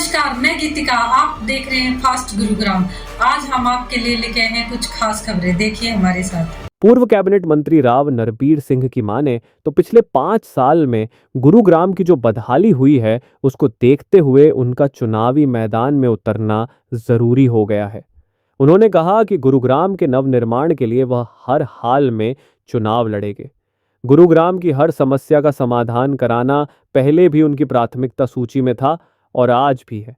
नमस्कार, मैं गीतिका। आप देख रहे हैं फास्ट गुरुग्राम। आज हम आपके लिए लेके आए हैं कुछ खास खबरें। देखिए हमारे साथ। पूर्व कैबिनेट मंत्री राव नरबीर सिंह की माने तो पिछले 5 साल में गुरुग्राम की जो बदहाली हुई है उसको देखते हुए उनका चुनावी मैदान में उतरना जरूरी हो गया है। उन्होंने कहा कि गुरुग्राम के नवनिर्माण के लिए वह हर हाल में चुनाव लड़ेंगे। गुरुग्राम की हर समस्या का समाधान कराना पहले भी उनकी प्राथमिकता सूची में था और आज भी है।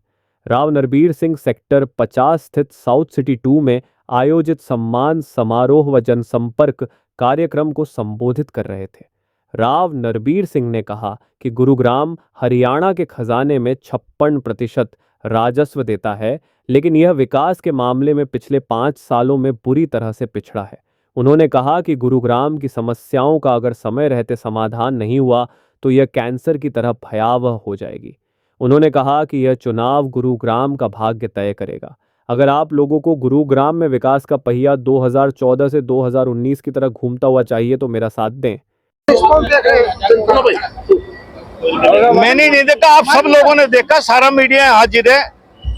राव नरबीर सिंह सेक्टर 50 स्थित साउथ सिटी 2 में आयोजित सम्मान समारोह व जनसंपर्क कार्यक्रम को संबोधित कर रहे थे। राव नरबीर सिंह ने कहा कि गुरुग्राम हरियाणा के खजाने में 56% राजस्व देता है, लेकिन यह विकास के मामले में पिछले 5 सालों में बुरी तरह से पिछड़ा है। उन्होंने कहा कि गुरुग्राम की समस्याओं का अगर समय रहते समाधान नहीं हुआ तो यह कैंसर की तरह भयावह हो जाएगी। उन्होंने कहा कि यह चुनाव गुरुग्राम का भाग्य तय करेगा। अगर आप लोगों को गुरुग्राम में विकास का पहिया 2014 से 2019 की तरह घूमता हुआ चाहिए तो मेरा साथ दें। मैंने नहीं देखा, आप सब लोगों ने देखा, सारा मीडिया हाजिर है।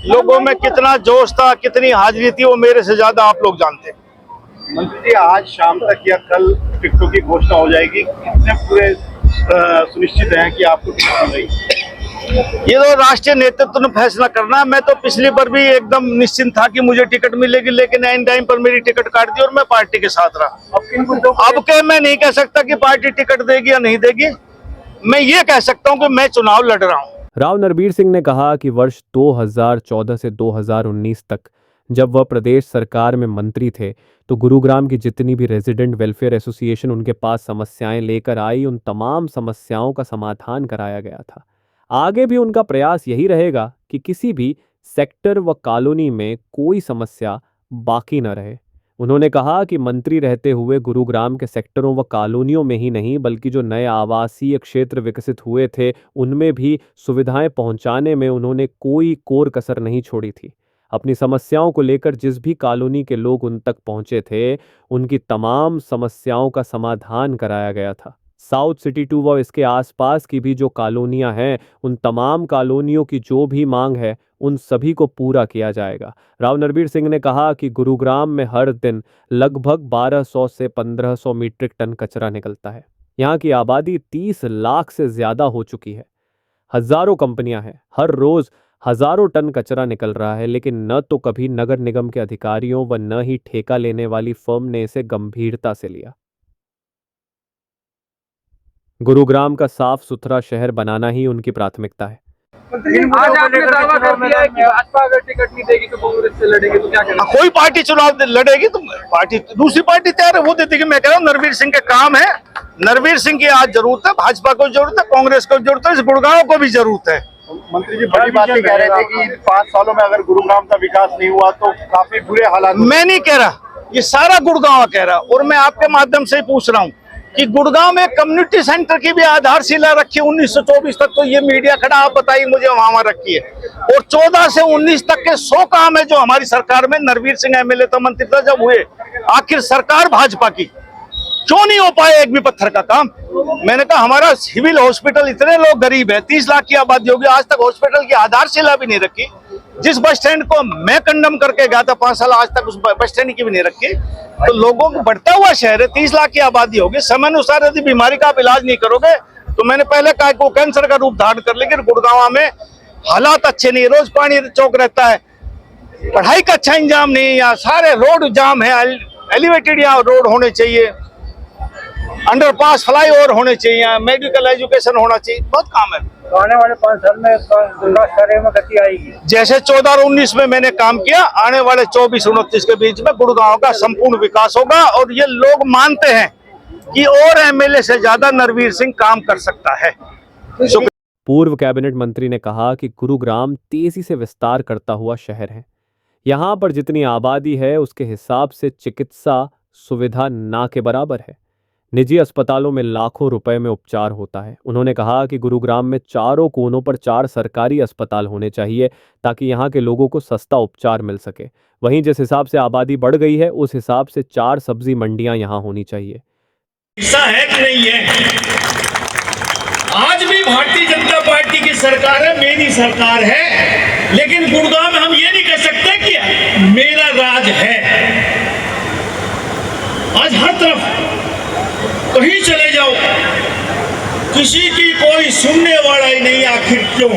लोगों में कितना जोश था, कितनी हाजिरी थी, वो मेरे से ज्यादा आप लोग जानते हैं। मंत्री जी, आज शाम तक या कल टिकटों की घोषणा हो जाएगी। कितने पूरे सुनिश्चित हैं कि आपको टिकट मिलेगी? ये तो राष्ट्रीय नेतृत्व ने फैसला करना है। मैं तो पिछली बार भी एकदम निश्चिंत था कि मुझे टिकट मिलेगी, लेकिन एंड टाइम पर मेरी टिकट काट दी और मैं पार्टी के साथ रहा। अब के मैं नहीं कह सकता कि पार्टी टिकट देगी या नहीं देगी। मैं ये कह सकता हूँ कि मैं चुनाव लड़ रहा हूँ। राव नरबीर सिंह ने कहा कि वर्ष 2014 से 2019 तक जब वह प्रदेश सरकार में मंत्री थे तो गुरुग्राम की जितनी भी रेजिडेंट वेलफेयर एसोसिएशन उनके पास समस्याएं लेकर आई, उन तमाम समस्याओं का समाधान कराया गया था। आगे भी उनका प्रयास यही रहेगा कि किसी भी सेक्टर व कॉलोनी में कोई समस्या बाकी न रहे। उन्होंने कहा कि मंत्री रहते हुए गुरुग्राम के सेक्टरों व कॉलोनियों में ही नहीं बल्कि जो नए आवासीय क्षेत्र विकसित हुए थे उनमें भी सुविधाएं पहुंचाने में उन्होंने कोई कोर कसर नहीं छोड़ी थी। अपनी समस्याओं को लेकर जिस भी कॉलोनी के लोग उन तक पहुंचे थे उनकी तमाम समस्याओं का समाधान कराया गया था। साउथ सिटी 2 व इसके आसपास की भी जो कॉलोनियां हैं उन तमाम कॉलोनियों की जो भी मांग है उन सभी को पूरा किया जाएगा। राव नरबीर सिंह ने कहा कि गुरुग्राम में हर दिन लगभग 1200 से 1500 मीट्रिक टन कचरा निकलता है। यहाँ की आबादी 30 लाख से ज्यादा हो चुकी है। हजारों कंपनियां हैं, हर रोज हजारों टन कचरा निकल रहा है, लेकिन न तो कभी नगर निगम के अधिकारियों व न ही ठेका लेने वाली फर्म ने इसे गंभीरता से लिया। गुरुग्राम का साफ सुथरा शहर बनाना ही उनकी प्राथमिकता है। आज आपने दावा कर दिया है कि भाजपा अगर टिकट नहीं देगी तो कांग्रेस से लड़ेगी, तो क्या करेंगे? कोई पार्टी चुनाव लड़ेगी तो पार्टी दूसरी पार्टी तैयार है, वो दे देगी। मैं कह रहा हूँ नरबीर सिंह के काम है, नरबीर सिंह की आज जरूरत है, भाजपा को जरूरत है, कांग्रेस को जरूरत है, इस गुड़गांव को भी जरूरत है। मंत्री जी बड़ी बातें कह रहे थे कि 5 सालों में अगर गुरुग्राम का विकास नहीं हुआ तो काफी बुरे हालात। मैं नहीं कह रहा, ये सारा गुड़गांव कह रहा, और मैं आपके माध्यम से ही पूछ रहा हूँ कि गुड़गांव में कम्युनिटी सेंटर की भी आधारशिला रखी है 1924 तक। तो ये मीडिया खड़ा, आप बताइए मुझे वहां रखी है। और 14 से 19 तक के 100 काम है जो हमारी सरकार में नरबीर सिंह एमएलए तो मंत्री था जब हुए। आखिर सरकार भाजपा की क्यों नहीं हो पाया एक भी पत्थर का काम? मैंने कहा हमारा सिविल हॉस्पिटल, इतने लोग गरीब है, 30 लाख की आबादी होगी, आज तक हॉस्पिटल की आधारशिला भी नहीं रखी। जिस बस स्टैंड को मैं कंडम करके गया था 5 साल, आज तक उस बस स्टैंड की भी नहीं रखी। तो लोगों को बढ़ता हुआ शहर है, 30 लाख की आबादी होगी, समय अनुसार यदि बीमारी का आप इलाज नहीं करोगे तो मैंने पहले कहा कि वो कैंसर का रूप धारण कर, लेकिन गुड़गांव में हालात अच्छे नहीं, रोज पानी चौक रहता है, पढ़ाई का अच्छा इंतजाम नहीं है, यहाँ सारे रोड जाम है। एलिवेटेड यहाँ रोड होने चाहिए, अंडरपास फ्लाईओवर होने चाहिए, मेडिकल एजुकेशन होना चाहिए, बहुत काम है। तो आने वाले 5 साल में विकास कार्य में गति आएगी। जैसे 14 और 19 में मैंने काम किया, आने वाले 24-29 के बीच में गुड़गांव का संपूर्ण विकास होगा। और ये लोग मानते हैं कि और एमएलए से ज्यादा नरबीर सिंह काम कर सकता है। पूर्व कैबिनेट मंत्री ने कहा कि गुरुग्राम तेजी से विस्तार करता हुआ शहर है। यहाँ पर जितनी आबादी है उसके हिसाब से चिकित्सा सुविधा ना के बराबर है। निजी अस्पतालों में लाखों रुपए में उपचार होता है। उन्होंने कहा कि गुरुग्राम में चारों कोनों पर 4 सरकारी अस्पताल होने चाहिए ताकि यहाँ के लोगों को सस्ता उपचार मिल सके। वहीं जिस हिसाब से आबादी बढ़ गई है उस हिसाब से 4 सब्जी मंडियां यहाँ होनी चाहिए। ऐसा है कि नहीं है? आज भी भारतीय जनता पार्टी की सरकार है, मेरी सरकार है। लेकिन गुड़गांव में हम ये नहीं कह सकते कि मेरा राज है। आज हर तरफ कहीं चले जाओ, किसी की कोई सुनने वाला ही नहीं। आखिर क्यों?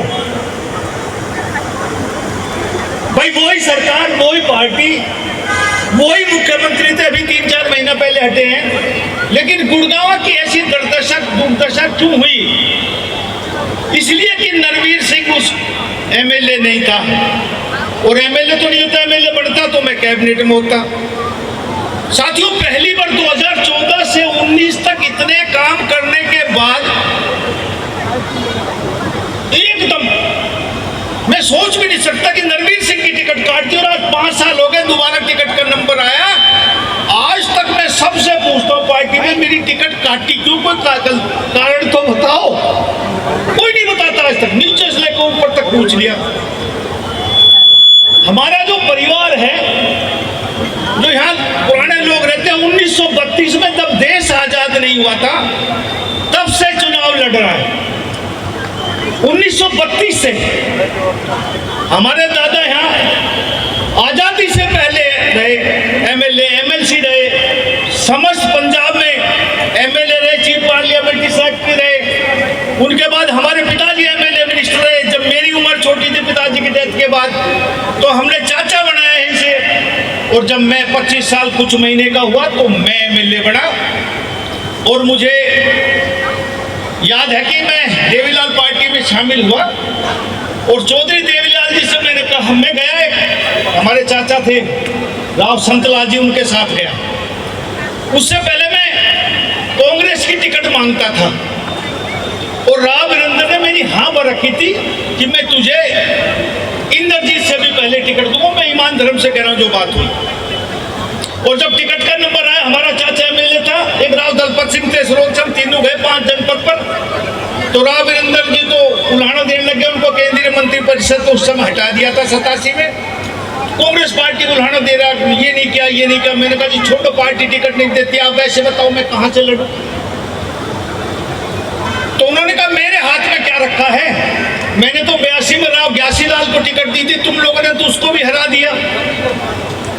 भाई वही सरकार, वही पार्टी, वही मुख्यमंत्री थे, अभी 3-4 महीना पहले हटे हैं, लेकिन गुड़गांव की ऐसी दुर्दशा क्यों हुई? इसलिए कि नरवीर सिंह उस एमएलए नहीं था, और एमएलए तो नहीं होता, एमएलए बनता तो मैं कैबिनेट में होता। साथियों, पहली बार 2014 से 19 तक इतने काम करने के बाद एकदम मैं सोच भी नहीं सकता कि नरवीर सिंह की टिकट काटती, और आज 5 साल हो गए, दोबारा टिकट का नंबर आया। आज तक मैं सबसे पूछता हूँ पार्टी में, मेरी टिकट काटी क्यों? कोई कारण तो बताओ। कोई नहीं बताता आज तक, नीचे से लेकर ऊपर तक पूछ लिया। हमारा जो परिवार है, जो यहाँ पुराने लोग रहते हैं, 1932 में जब देश आजाद नहीं हुआ था तब से चुनाव लड़ रहा है। 1932 से हमारे दादा यहाँ आजादी से पहले रहे, एमएलए एमएलसी रहे, समस्त पंजाब में एमएलए रहे, चीफ पार्लियामेंट्री सेक्रेटरी रहे। उनके बाद हमारे पिताजी एमएलए मिनिस्टर रहे। जब मेरी उम्र छोटी थी पिताजी की डेथ के बाद, तो हमने चाचा बनाया इनसे, और जब मैं 25 साल कुछ महीने का हुआ तो मैं एमएलए बना। और मुझे याद है कि मैं देवीलाल पार्टी में शामिल हुआ, और चौधरी देवीलाल जी से मैंने कहा, मैं गया, एक हमारे चाचा थे राव संतलाल जी, उनके साथ गया। उससे पहले मैं कांग्रेस की टिकट मांगता था, और राव वीरेंद्र ने मेरी हाँ पर रखी थी कि मैं तुझे इंद्रजीत से भी पहले टिकट दूंगा। मैं ईमान धर्म से कह रहा हूँ जो बात हुई। और जब टिकट का नंबर आया, हमारा चाचा एमएलए था, एक राव दलपत सिंह थे, सरोज चंद, तीनों गए 5 जनपद पर। तो राव वीरेंद्र जी तो उल्हाड़ा देने लगे, उनको केंद्रीय मंत्री परिषद तो उस समय हटा दिया था 87 में। कांग्रेस पार्टी को उल्हाड़ा दे रहा, ये नहीं किया, ये नहीं किया। मैंने कहा जी छोटो, पार्टी टिकट नहीं देती, आप वैसे बताओ मैं कहाँ से लड़ूं? तो उन्होंने कहा मेरे हाथ में क्या रखा है, मैंने तो 82 में राव ग्यासीलाल को टिकट दी थी, तुम लोगों ने तो उसको भी हरा दिया।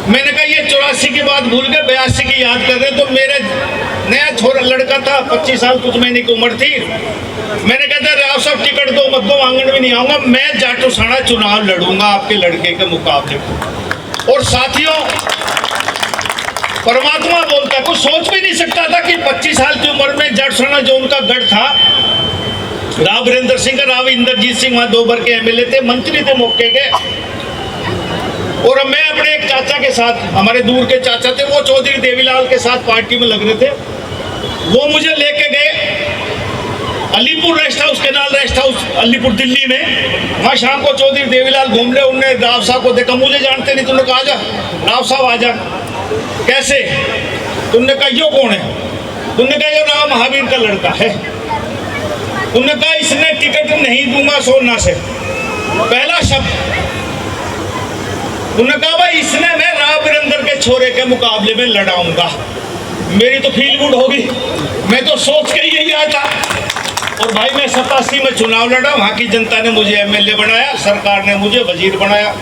मैंने कहा ये 84 की बात भूल गए, 82 की याद कर रहे। तो मेरे नया छोरा लड़का था, 25 साल कुछ महीने की उम्र थी। मैंने कहा था राव साहब टिकट दो मत दो, आंगन में नहीं आऊंगा, मैं जाटोसाना चुनाव लड़ूंगा आपके लड़के के मुकाबले। और साथियों, परमात्मा बोलता है, कोई सोच भी नहीं सकता था कि 25 साल की उम्र में जाटोसाना जो उनका गढ़ था, राव वीरेंद्र सिंह, राव इंद्रजीत सिंह वहां 2 बार के एमएलए थे, मंत्री थे मौके के। और मैं अपने एक चाचा के साथ, हमारे दूर के चाचा थे, वो चौधरी देवीलाल के साथ पार्टी में लग रहे थे। वो मुझे लेके गए Alipur rest house, canal rest house Alipur Delhi में। वहाँ शाम को चौधरी देवीलाल घूम रहे, उन्होंने राव साहब को देखा, मुझे जानते नहीं, तुमने कहा आजा राव साहब आजा। कैसे? तुमने कहा यो कौन है? तुमने कहा ये राव महावीर का लड़का है। तुमने कहा इसने टिकट नहीं दूंगा सोना से, पहला शब्द। उन्होंने कहा भाई इसने मैं राव वीरेंद्र के छोरे के मुकाबले में लड़ाऊंगा। मेरी तो फील गुड होगी, मैं तो सोच के यही आया था। और भाई मैं 87 में चुनाव लड़ा, वहाँ की जनता ने मुझे एमएलए बनाया, सरकार ने मुझे वजीर बनाया।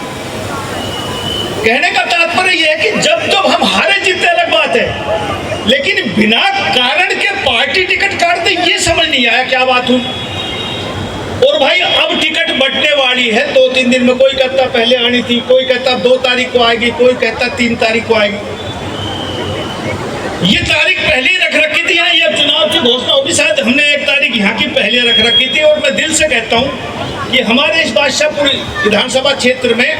कहने का तात्पर्य यह है कि जब हम हारे जीते अलग बात है, लेकिन बिना कारण के पार्टी टिकट काट दे, ये समझ नहीं आया क्या बात हुई। और भाई अब टिकट बंटने वाली है 2-3 दिन में। कोई कहता पहले आनी थी, कोई कहता 2 तारीख को आएगी, कोई कहता 3 तारीख को आएगी। ये तारीख पहले ही रख रखी थी यहाँ, ये चुनाव की घोषणा होगी, शायद हमने 1 तारीख यहाँ की पहले रख रखी थी। और मैं दिल से कहता हूँ कि हमारे इस बादशाहपुर विधानसभा क्षेत्र में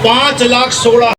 5,16,000